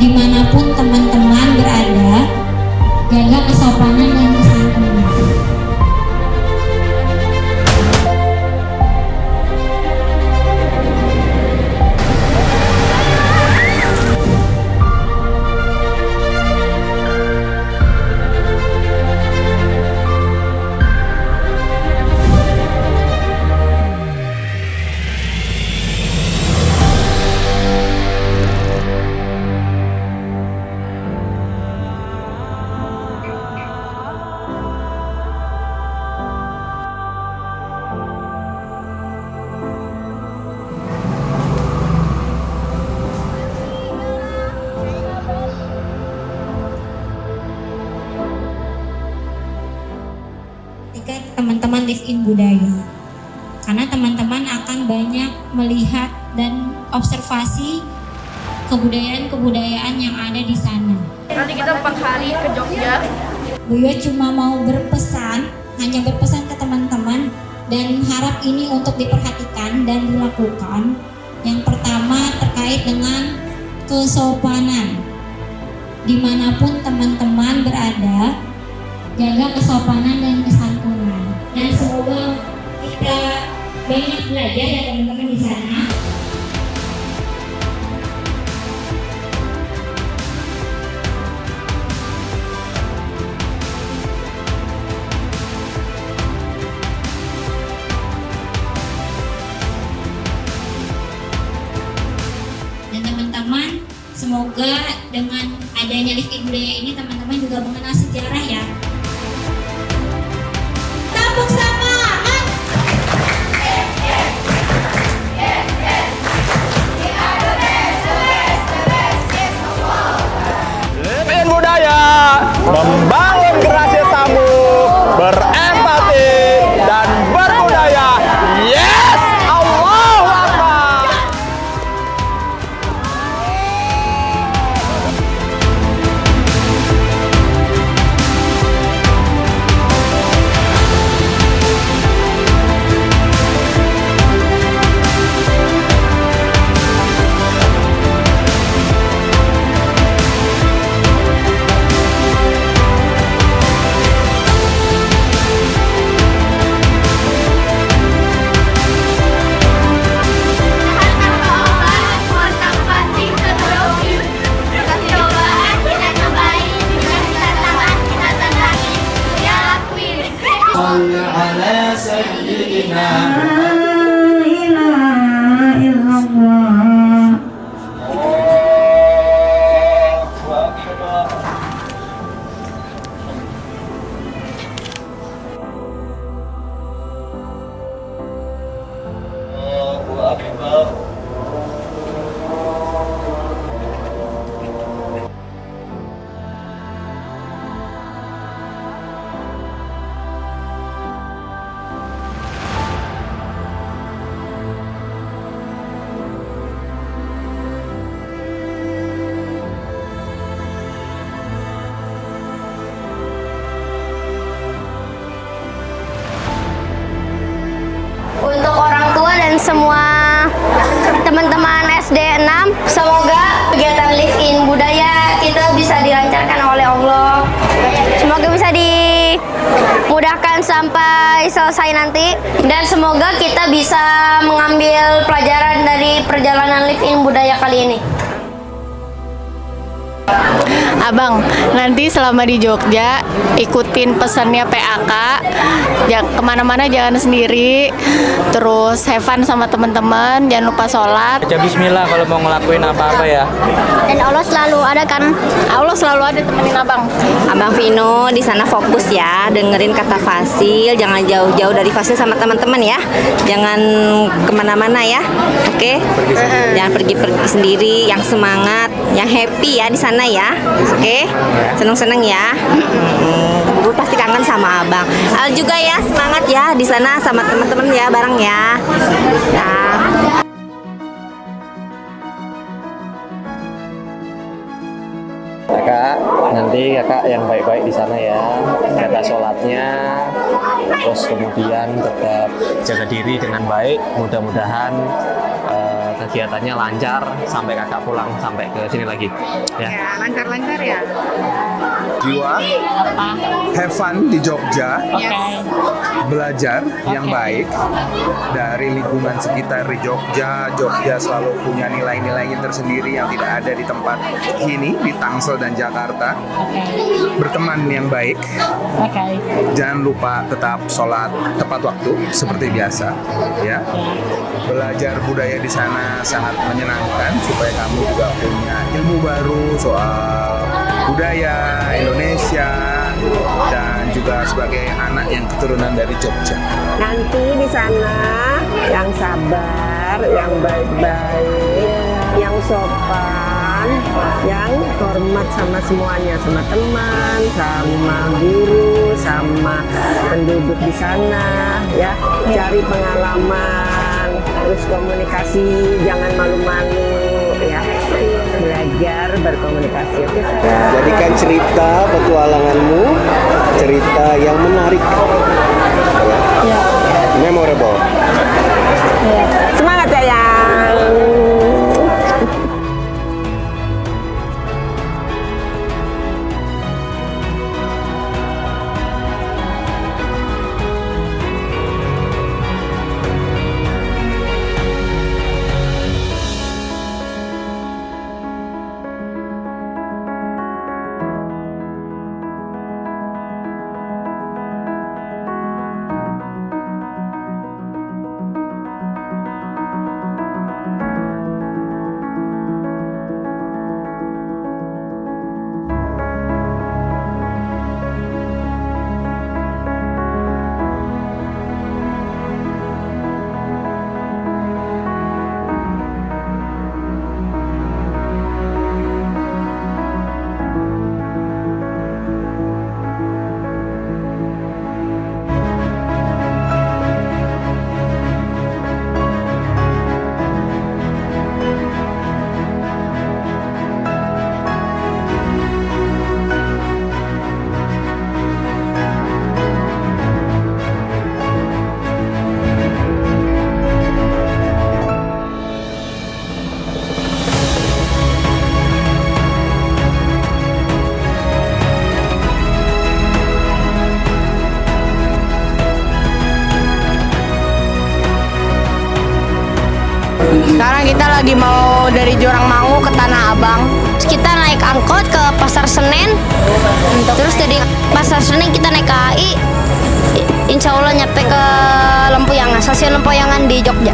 dimanapun teman-teman berada, jaga kesopanan dan kesantunan. Teman-teman live in budaya, karena teman-teman akan banyak melihat dan observasi kebudayaan-kebudayaan yang ada di sana. Nanti kita 4 hari ke Jogja. Buya cuma mau hanya berpesan ke teman-teman dan harap ini untuk diperhatikan dan dilakukan. Yang pertama terkait dengan kesopanan. Dimanapun teman-teman berada, jaga kesopanan dan kesantunan. Dan semoga kita banyak belajar ya teman-teman di sana. Dan teman-teman, semoga dengan adanya Live in Budaya ini teman-teman juga mengenal sejarah ya. Tepuk semangat! Yes, yes. Yes, yes. We are the best, the best, the best. Yes, Allah. Live in Budaya, membangun generasi tamu, berempati dan berbudaya. Yes, Allahu Akbar. صل على سيدنا Untuk orang tua dan semua teman-teman SD 6, semoga kegiatan Live in Budaya kita bisa dilancarkan oleh Allah. Semoga bisa dimudahkan sampai selesai nanti, dan semoga kita bisa mengambil pelajaran dari perjalanan Live in Budaya kali ini. Abang, nanti selama di Jogja ikutin pesannya PAK, kemana-mana jangan sendiri, terus have fun sama teman-teman, jangan lupa sholat. Baca bismillah kalau mau ngelakuin apa-apa ya. Dan Allah selalu ada kan? Allah selalu ada temenin abang. Abang Vino di sana fokus ya, dengerin kata Fasil, jangan jauh-jauh dari Fasil sama teman-teman ya, jangan kemana-mana ya, oke? Jangan pergi-pergi sendiri, yang semangat, yang happy ya di sana ya, oke? Seneng-seneng ya. Gue pasti kangen sama abang. Al juga ya, semangat ya di sana sama teman-teman ya, bareng ya. Nah. Kakak, nanti kakak yang baik-baik di sana ya, jaga sholatnya, terus kemudian tetap jaga diri dengan baik. Mudah-mudahan kegiatannya lancar sampai kakak pulang sampai ke sini lagi. Ya. Lancar-lancar ya. Jiwa, have fun di Jogja, belajar yang baik dari lingkungan sekitar di Jogja. Jogja selalu punya nilai-nilainya tersendiri yang tidak ada di tempat ini, di Tangsel dan Jakarta. Berteman yang baik, jangan lupa tetap sholat tepat waktu seperti biasa, ya. Belajar budaya di sana sangat menyenangkan supaya kamu juga punya ilmu baru soal budaya Indonesia dan juga sebagai anak yang keturunan dari Jogja. Nanti di sana yang sabar, yang baik-baik, yang sopan, yang hormat sama semuanya, sama teman, sama guru, sama penduduk di sana, ya. Cari pengalaman, terus komunikasi, jangan malu-malu, ya. Belajar berkomunikasi. Oke, saya. Jadikan cerita petualanganmu cerita yang menarik, ya. Memorable. Semangat sayang. Sekarang kita lagi mau dari Jurangmangu ke Tanah Abang. Terus kita naik angkot ke Pasar Senen. Terus dari Pasar Senen kita naik KAI. Insya Allah nyampe ke Lempuyangan, stasiun Lempuyangan di Jogja.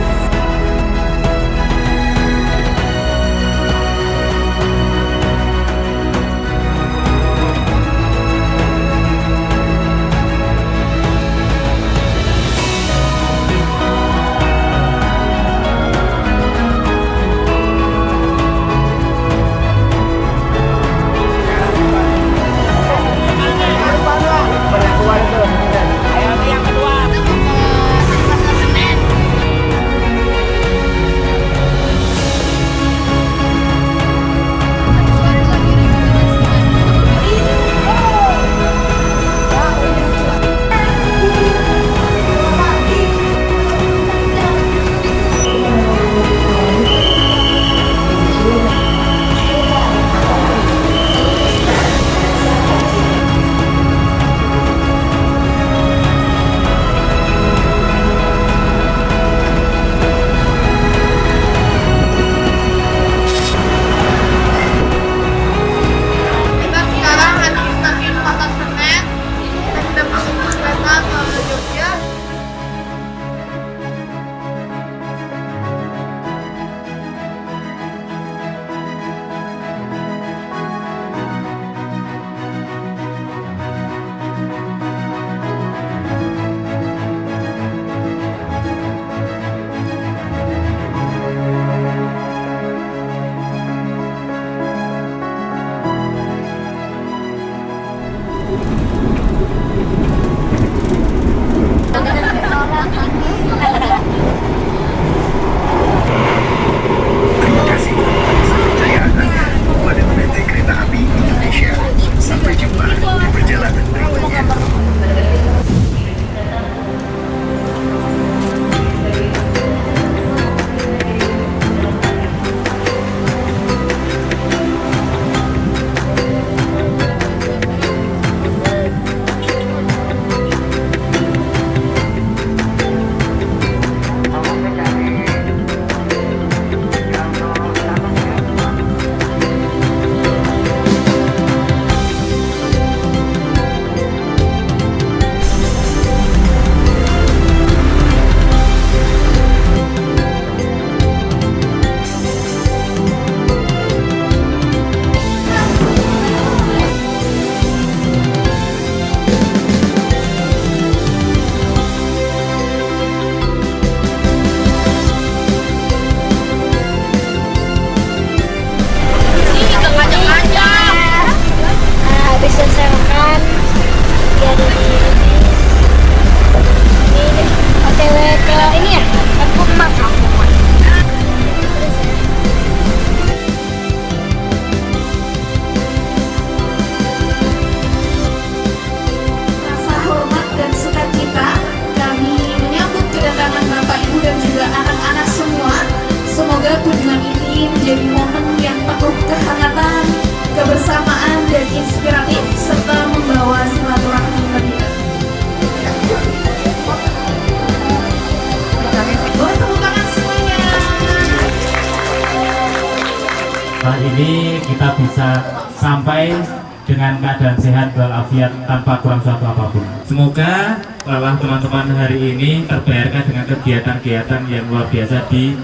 ini kita bisa sampai dengan keadaan sehat walafiat tanpa kurang suatu apapun. Semoga lelah teman-teman hari ini terbayarkan dengan kegiatan-kegiatan yang luar biasa di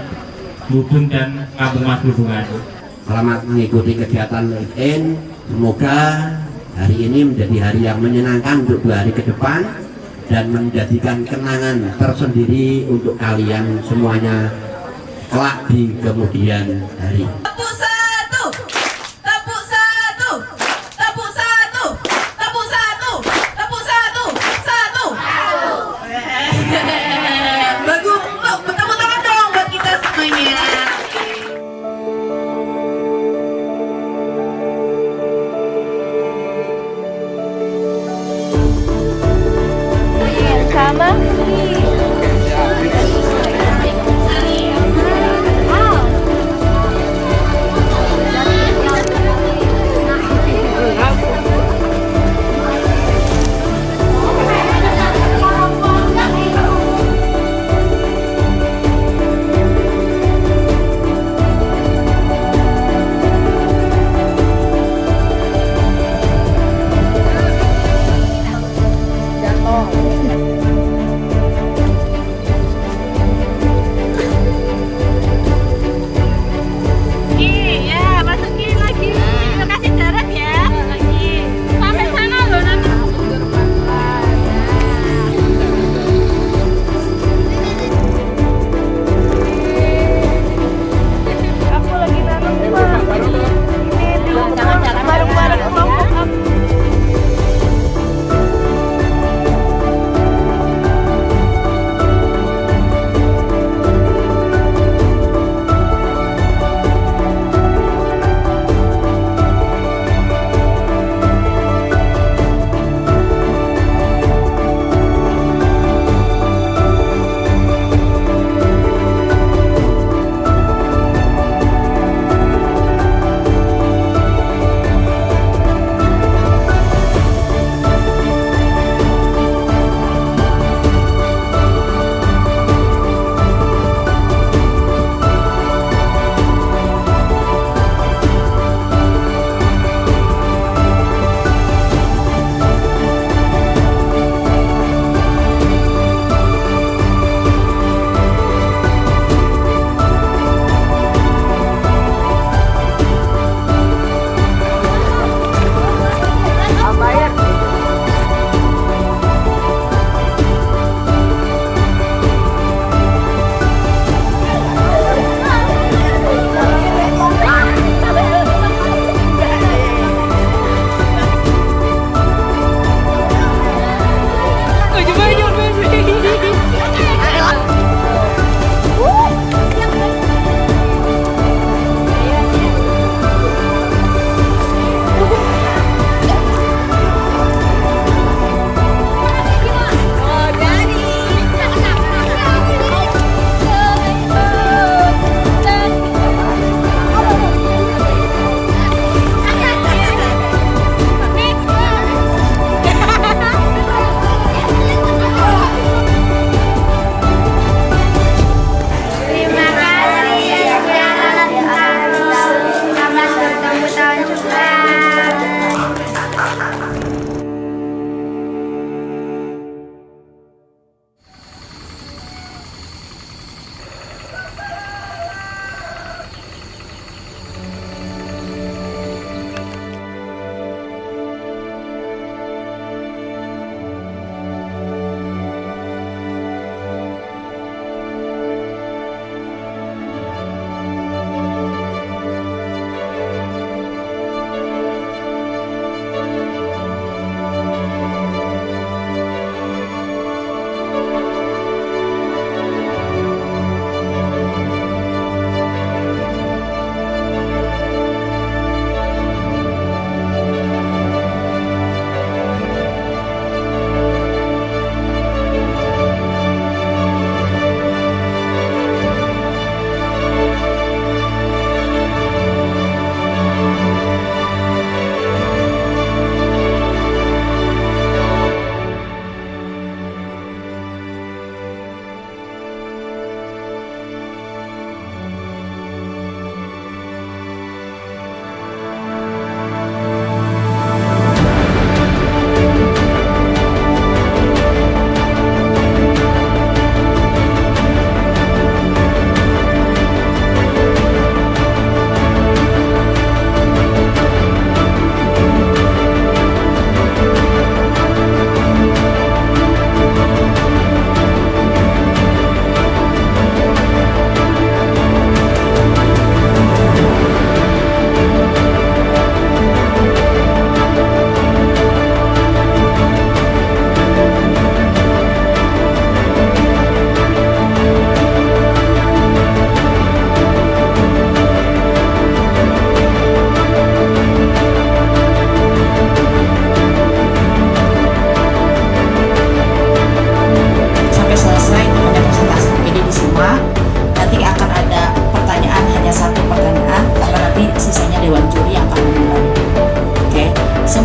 Lubun dan Kampung Mas Lubungan. Selamat mengikuti kegiatan LinkedIn. Semoga hari ini menjadi hari yang menyenangkan untuk 2 hari ke depan dan menjadikan kenangan tersendiri untuk kalian semuanya kelak di kemudian hari. Tepuk satu, tepuk satu, tepuk satu, tepuk satu, tepuk satu, satu. Bagus, tepuk tangan dong buat kita semuanya. Sama.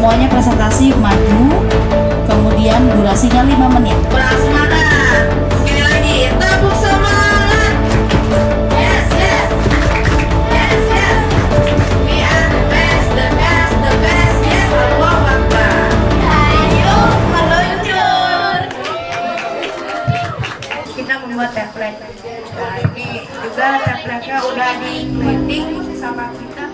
semuanya presentasi maju, kemudian durasinya 5 menit. Semangat. Sekali lagi, tepuk semangat. Yes, yes. Yes, yes. We are the best, the best, the best. Yes, Allahu Akbar. Ayo meluncur. Kita membuat template. Nah, ini juga template-nya udah di printing sama kita.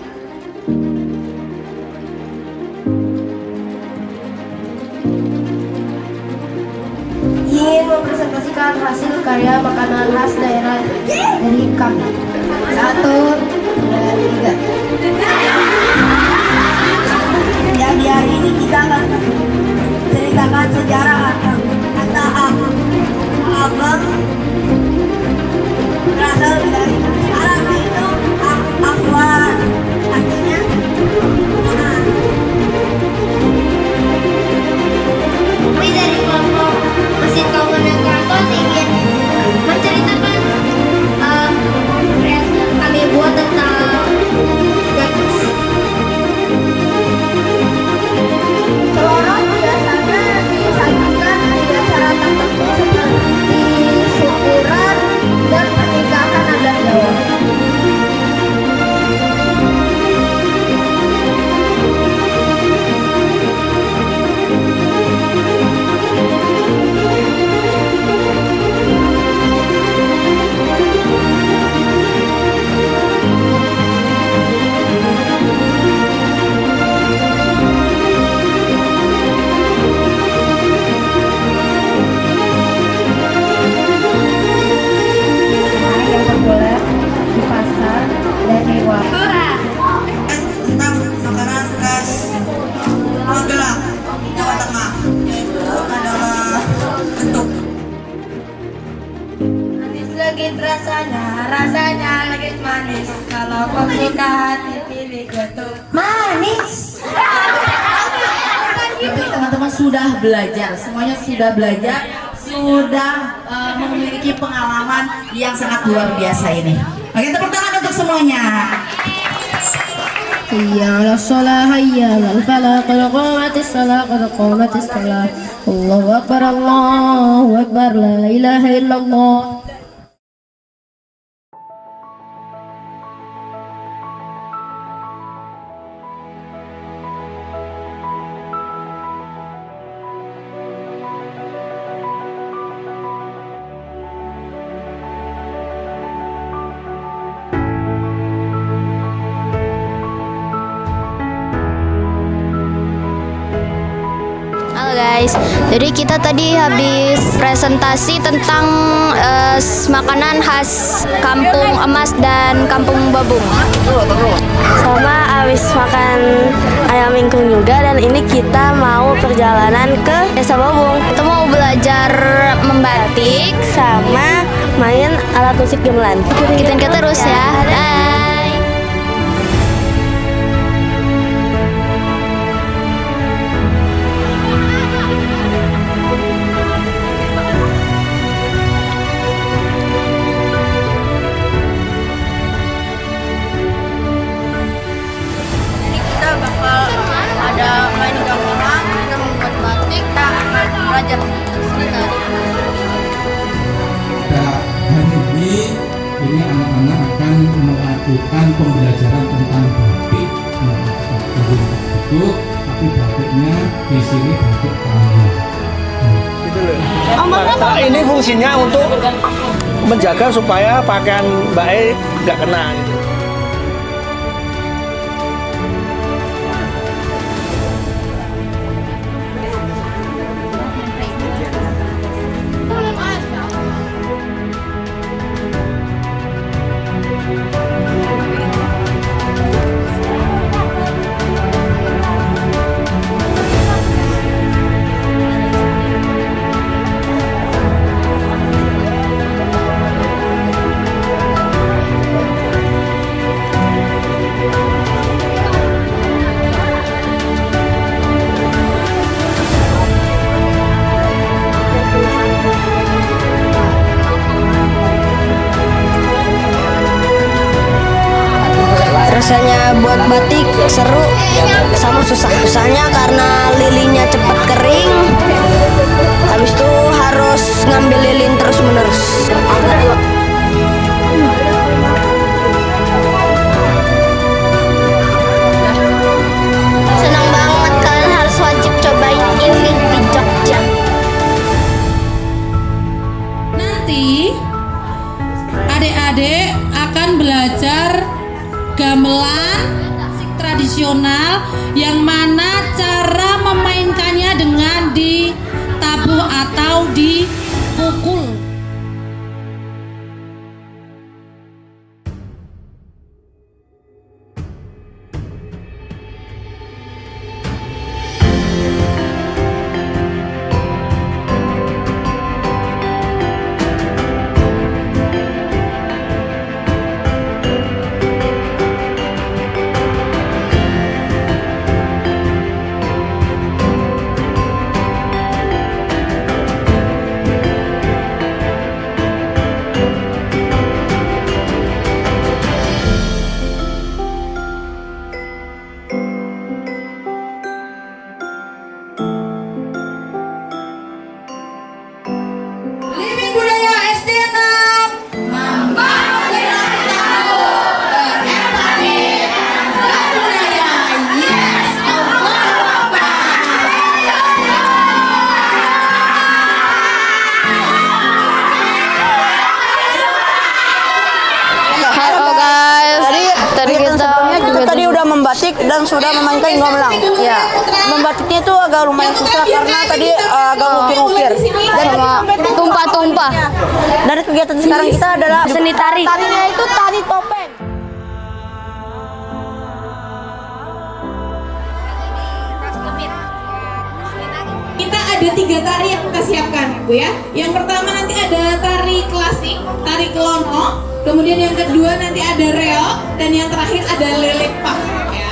Ingin mempresentasikan hasil karya makanan khas daerah dari kami. 1, 2, 3. Yang di hari ini kita akan ceritakan sejarah kata abang berasal dari Arab, itu afwan, artinya makanan. Kami dari kelompok Mesin Komuner Keraton ingin menceritakan kreasi kami buat tentang gatus. Selorong biasanya disajikan di acara tertentu seperti syukuran dan pernikahan adat Jawa. Yang berjualan di pasar dan di warung. Tentang makanan khas Magelang, Jawa Tengah, yaitu adalah getuk. Manis legit rasanya, rasanya legit manis. Kalau kau suka hati pilih getuk. Manis. Tapi teman-teman sudah belajar, semuanya sudah belajar, sudah memiliki pengalaman yang sangat luar biasa ini. Oke, tepuk tangan untuk semuanya. Hayya 'ala shalah, hayya 'alal falah, qad qamatis shalah, qad qamatis shalah. Allahu akbar, Allahu akbar, la ilaha illallah. Halo guys, jadi kita tadi habis presentasi tentang makanan khas Kampung Emas dan Kampung Babung. Sama habis makan ayam ingkung juga, dan ini kita mau perjalanan ke Desa Babung. Kita mau belajar membatik sama main alat musik gamelan. Ikutin kita terus ya. Bye. Kita bakal ada main gamelan, kita membuat batik, kita akan belajar seni tari. Hari ini anak-anak akan melakukan pembelajaran tentang batik. Bentuk, tapi batiknya di sini batik kayu. Nah, ini fungsinya untuk menjaga supaya pakaian Mbak E nggak kena. Gitu. Rasanya buat batik seru, sama susah-susahnya karena lilinnya cepat kering. Habis itu harus ngambil lilin terus-menerus. Senang banget, kalian harus wajib cobain ini di Jogja. Nanti adik-adik akan belajar gamelan tradisional yang mana cara memainkannya dengan ditabuh atau dipukul. membatik dan sudah memainkan gamelan. Ya, membatiknya itu agak lumayan susah karena tadi agak ukir-ukir dan tumpah-tumpah. Dari kegiatan sekarang kita adalah seni tari. Tarinya itu tari topeng. Kita ada 3 tari yang kita siapkan, Bu ya. Yang pertama nanti ada tari klasik, tari kelono. Kemudian yang kedua nanti ada reog, dan yang terakhir ada lelek pak. Ya.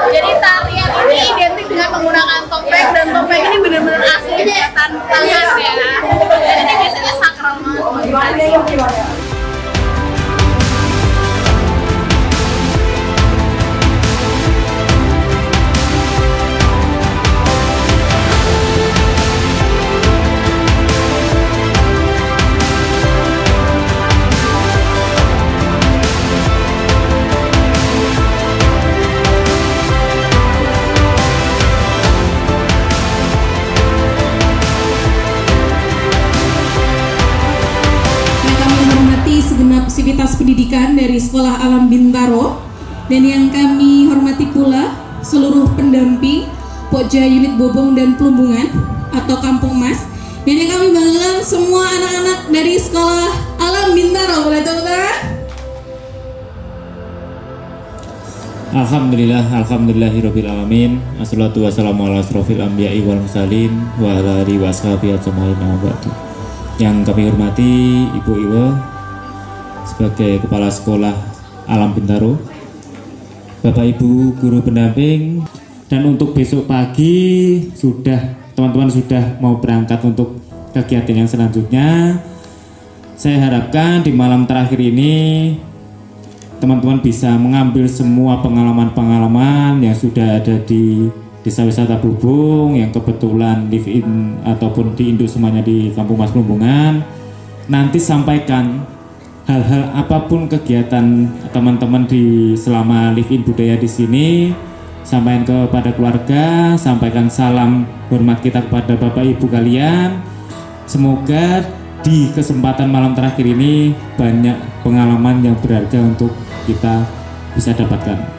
Jadi tarian ini identik dengan menggunakan topeng, dan topeng ini benar-benar asli buatan tangan ya. Dan ini biasanya sakral banget. Segenap sivitas pendidikan dari Sekolah Alam Bintaro, dan yang kami hormati pula seluruh pendamping Pokja Unit Bobong dan Plumbungan atau Kampung Mas, dan yang kami banggakan semua anak-anak dari Sekolah Alam Bintaro. Boleh tepuk tangan? Alhamdulillah, alhamdulillahirabbil alamin. Assalatu wassalamu ala asrofil anbiya'i wal mursalin wa ala alihi washabihi ajmain wa ba'du. Yang kami hormati Ibu Iwo sebagai Kepala Sekolah Alam Bintaro, Bapak Ibu guru pendamping, dan untuk besok pagi teman-teman sudah mau berangkat untuk kegiatan yang selanjutnya. Saya harapkan di malam terakhir ini teman-teman bisa mengambil semua pengalaman-pengalaman yang sudah ada di Desa Wisata Bubung yang kebetulan live in ataupun diinduk semuanya di Kampung Mas Plumbungan. Nanti sampaikan hal-hal apapun kegiatan teman-teman di selama live-in budaya di sini, sampaikan kepada keluarga, sampaikan salam hormat kita kepada Bapak Ibu kalian. Semoga di kesempatan malam terakhir ini banyak pengalaman yang berharga untuk kita bisa dapatkan.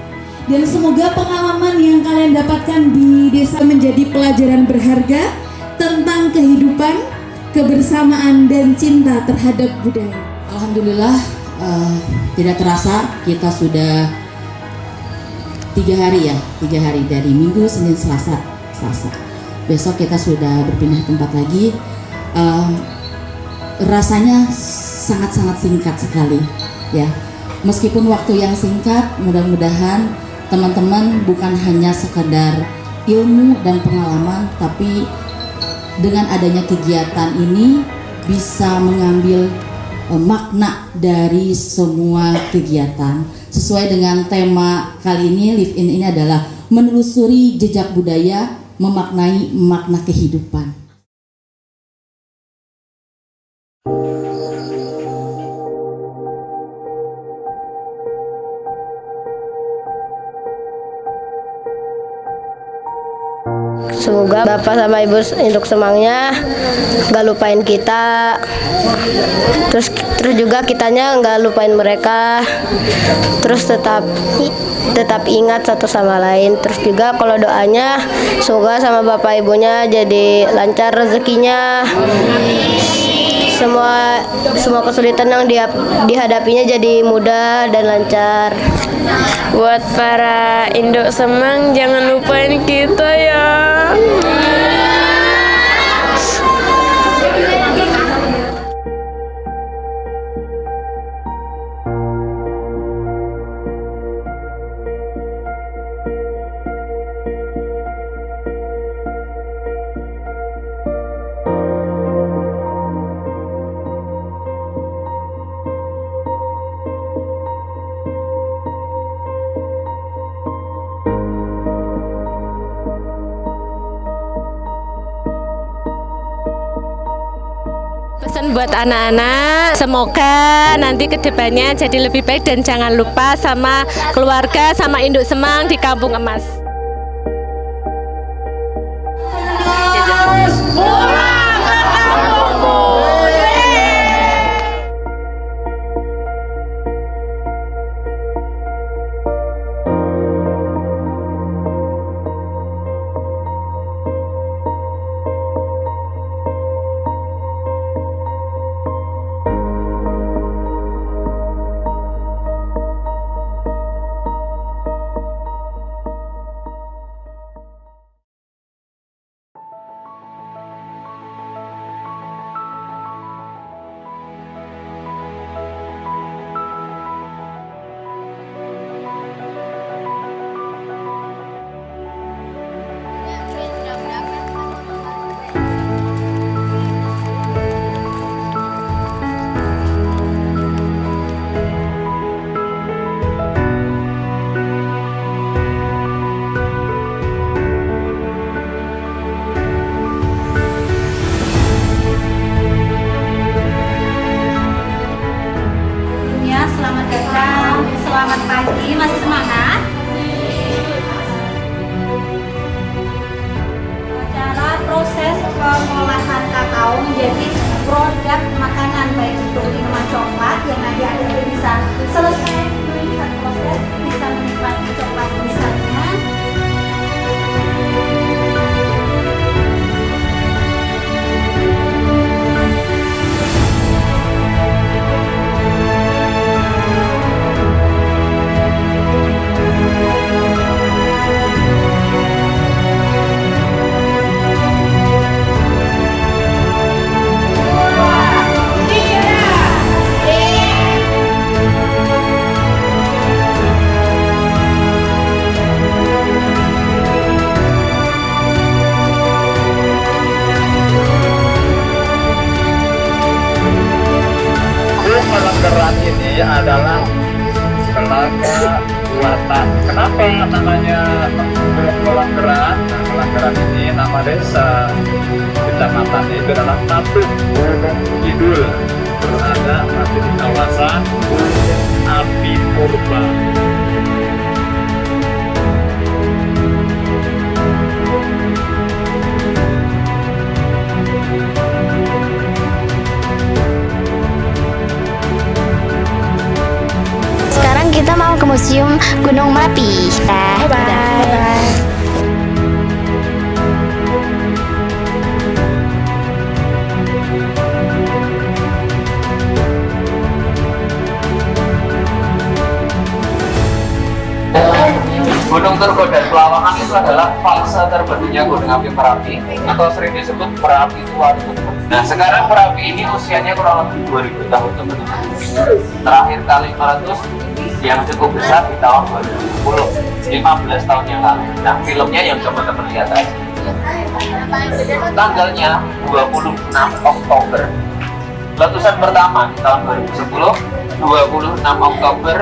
Dan semoga pengalaman yang didapatkan di desa menjadi pelajaran berharga tentang kehidupan, kebersamaan, dan cinta terhadap budaya. Alhamdulillah, tidak terasa kita sudah 3 hari dari Minggu, Senin, Selasa. Besok kita sudah berpindah tempat lagi. Rasanya sangat-sangat singkat sekali, ya. Meskipun waktu yang singkat, mudah-mudahan teman-teman bukan hanya sekadar ilmu dan pengalaman, tapi dengan adanya kegiatan ini bisa mengambil makna dari semua kegiatan. Sesuai dengan tema kali ini, Live In ini adalah menelusuri jejak budaya, memaknai makna kehidupan. Semoga Bapak sama Ibu Induk Semangnya nggak lupain kita, terus juga kitanya nggak lupain mereka, terus tetap ingat satu sama lain. Terus juga kalau doanya semoga sama Bapak Ibunya jadi lancar rezekinya, semua kesulitan yang dihadapinya jadi mudah dan lancar. Buat para induk Semang, jangan lupain kita ya. Pesan buat anak-anak, semoga nanti kedepannya jadi lebih baik dan jangan lupa sama keluarga, sama induk Semang di Kampung Emas. Selamat datang, selamat pagi, masih semangat? Cara proses pengolahan kakao menjadi produk makanan baik untuk minuman coklat yang nanti Anda bisa selesai melihat proses, bisa menikmati coklat misalnya. Kolam gerak ini adalah telaga buatan. Kenapa namanya kolam gerak? Nah, kolam gerak ini nama desa kecamatan itu adalah Tapuk Gunung Kidul, berada masih di kawasan Gunung Api Purba. Sekarang kita mau ke Museum Gunung Merapi. Bye-bye. adalah fase terbentuknya gunung api Merapi atau sering disebut Merapi tua. Nah, sekarang Merapi ini usianya kurang lebih 2000 tahun, teman-teman. Terakhir kali meletus yang cukup besar di tahun 2010, 15 tahun yang lalu. Nah, filmnya yang teman-teman lihat aja. Tanggalnya 26 Oktober. Letusan pertama di tahun 2010, 26 Oktober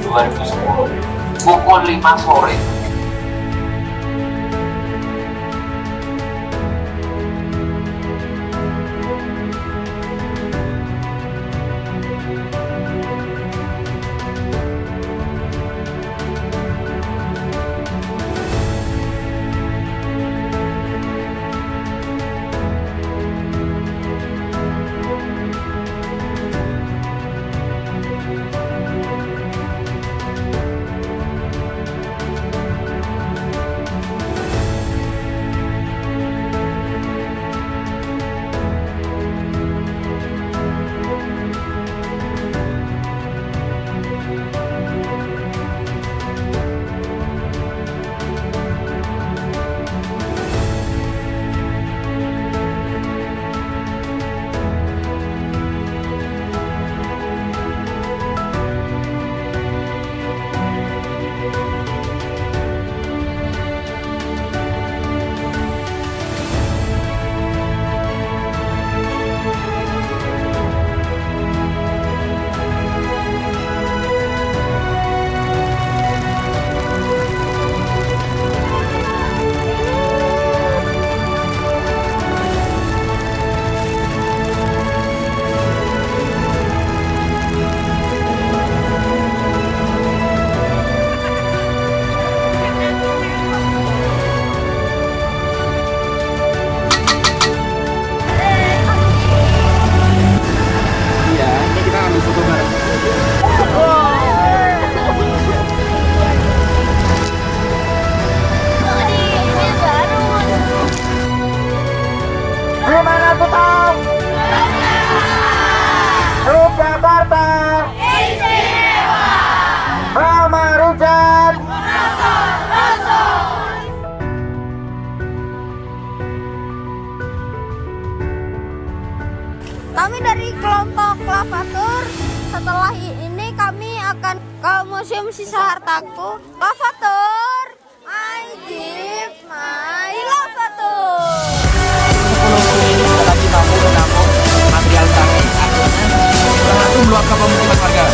2010, pukul 5 sore. Gimana tuh Tom? Yogyakarta istimewa. Rama Rujat. Kami dari kelompok Lavatur. Setelah ini kami akan ke Museum Sisa Hartaku. Lavatur, I give my Lavatur. Lagi mampu menampung material tangki langsung meluap ke pemukiman warga.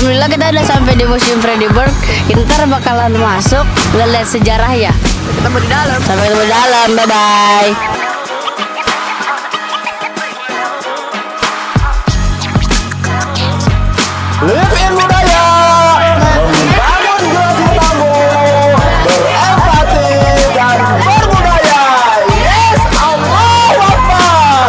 Alhamdulillah kita udah sampai di Museum Freddyburg. Ntar bakalan masuk ngeliat sejarah ya. Ketemu di dalam. Sampai ketemu di dalam. Bye bye. Live in budaya, membangun generasi tangguh, berempati dan berbudaya. Yes, Allahu Akbar.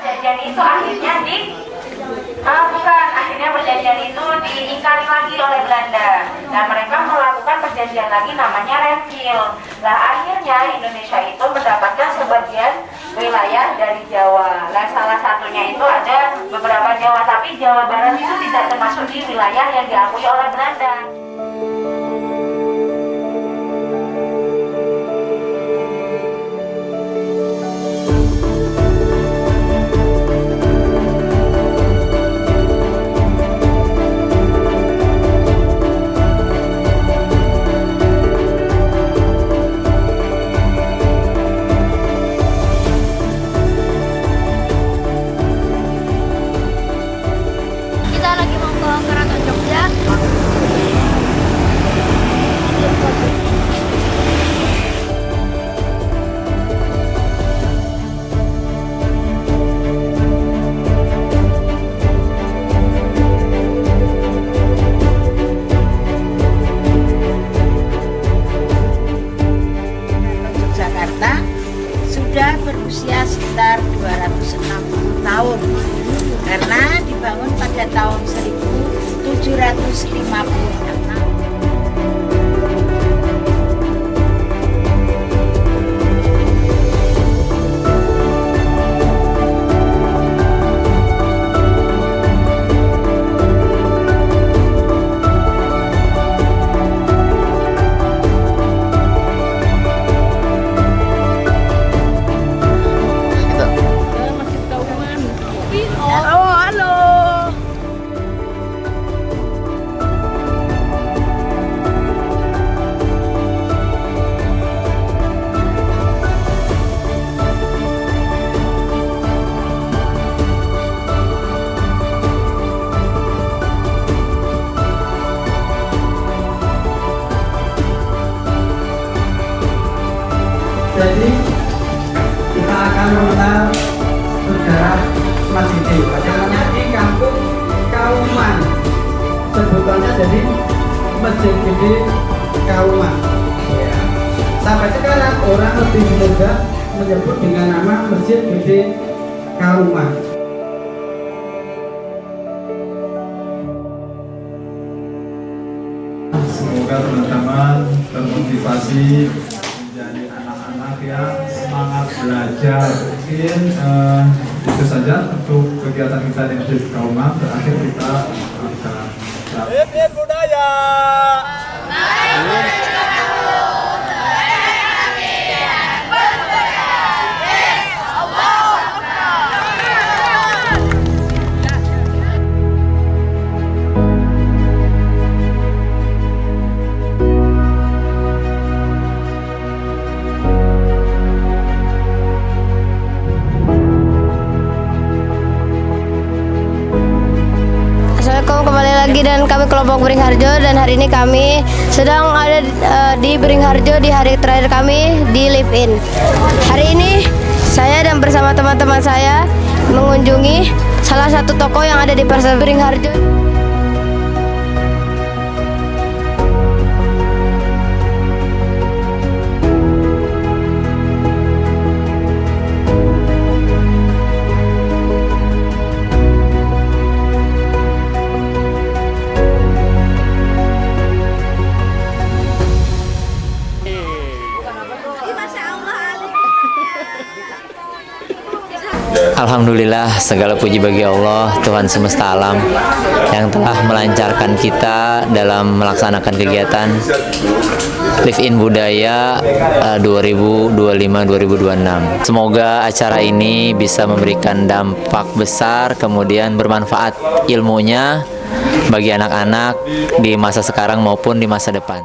Perjanjian itu akhirnya akhirnya perjanjian itu diingkari lagi oleh Belanda dan mereka melakukan perjanjian lagi namanya Renville. Nah akhirnya Indonesia itu mendapatkan sebagian wilayah dari Jawa. Nah salah satunya itu ada beberapa Jawa, tapi Jawa Barat itu tidak termasuk di wilayah yang diakui oleh Belanda. Kita lagi mau ke Keraton Jogja. Yogyakarta sudah berusia sekitar 260 tahun karena dibangun pada tahun 1756. Oh, halo. Jadi kita akan mengenal sejarah Masjid Adanya di Kampung Kauman. Sebutannya jadi Masjid Gede Kauman. Ya. Sampai sekarang orang lebih mudah menyebut dengan nama Masjid Gede Kauman. Semoga teman-teman termotivasi menjadi anak-anak yang semangat belajar. Mungkin itu saja untuk kegiatan kita di Masjid Kauman. Terakhir kita akan Live in budaya. Assalamualaikum, kembali lagi dan kami kelompok Beringharjo, dan hari ini kami sedang ada di Beringharjo di hari terakhir kami di Live In. Hari ini saya dan bersama teman-teman saya mengunjungi salah satu toko yang ada di Pasar Beringharjo. Alhamdulillah, segala puji bagi Allah, Tuhan semesta alam yang telah melancarkan kita dalam melaksanakan kegiatan Live In Budaya 2025-2026. Semoga acara ini bisa memberikan dampak besar, kemudian bermanfaat ilmunya bagi anak-anak di masa sekarang maupun di masa depan.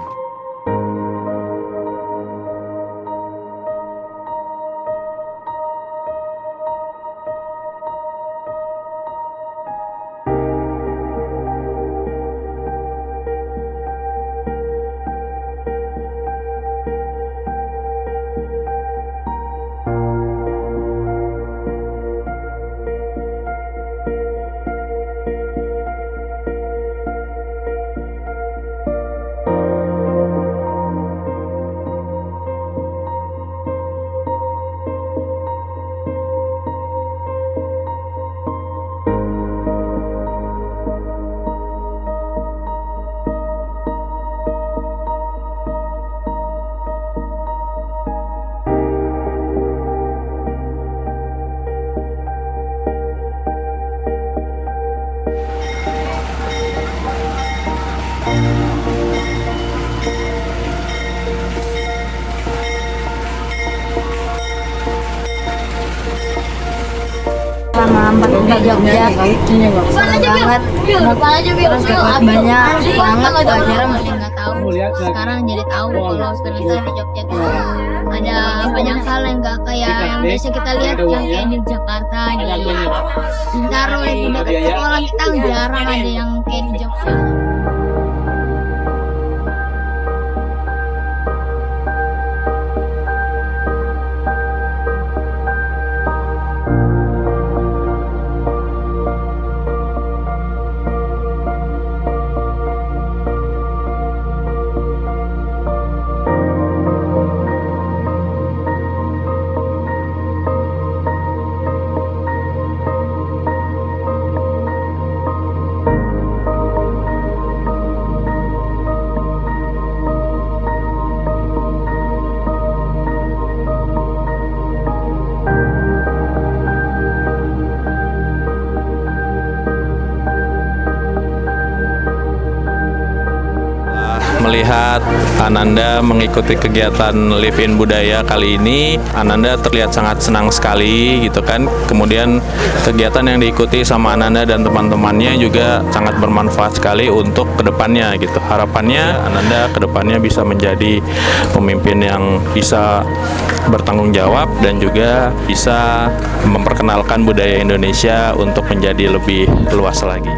Selama 4 hari Jogja seru banget, terus dapat banyak banget pelajaran masih nggak tahu. Sekarang jadi tahu kalau sebenarnya di Jogja itu ada banyak hal yang nggak kayak yang biasa kita lihat yang kayak di Jakarta, di Bintaro, di dekat sekolah kita jarang ada yang kayak di Jogja. Melihat Ananda mengikuti kegiatan Live In Budaya kali ini, Ananda terlihat sangat senang sekali gitu kan. Kemudian kegiatan yang diikuti sama Ananda dan teman-temannya juga sangat bermanfaat sekali untuk kedepannya gitu. Harapannya Ananda kedepannya bisa menjadi pemimpin yang bisa bertanggung jawab dan juga bisa memperkenalkan budaya Indonesia untuk menjadi lebih luas lagi.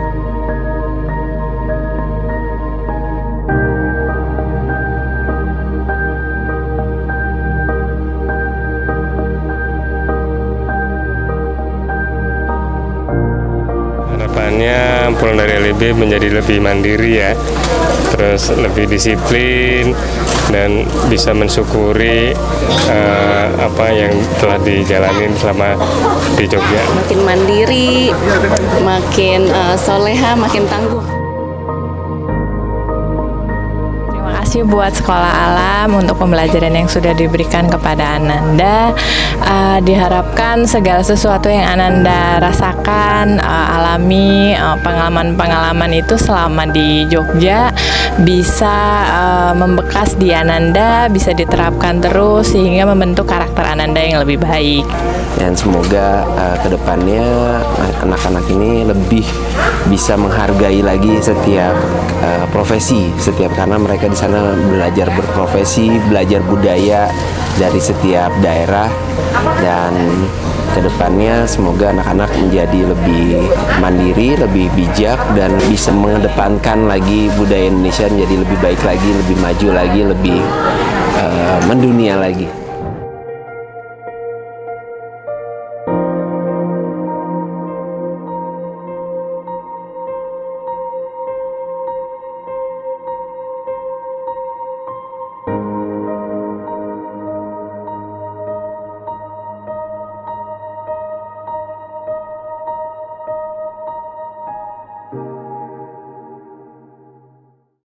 Harapannya pulang dari LIB menjadi lebih mandiri ya, terus lebih disiplin dan bisa mensyukuri apa yang telah dijalani selama di Jogja. Makin mandiri, makin soleha, makin tangguh. Terima kasih buat Sekolah Alam untuk pembelajaran yang sudah diberikan kepada Ananda. Diharapkan segala sesuatu yang Ananda rasakan, alami, pengalaman-pengalaman itu selama di Jogja bisa membekas di Ananda, bisa diterapkan terus sehingga membentuk karakter Ananda yang lebih baik. Dan semoga kedepannya anak-anak ini lebih bisa menghargai lagi setiap profesi, karena mereka di sana belajar berprofesi, belajar budaya dari setiap daerah, dan kedepannya semoga anak-anak menjadi lebih mandiri, lebih bijak, dan bisa mengedepankan lagi budaya Indonesia menjadi lebih baik lagi, lebih maju lagi, lebih mendunia lagi.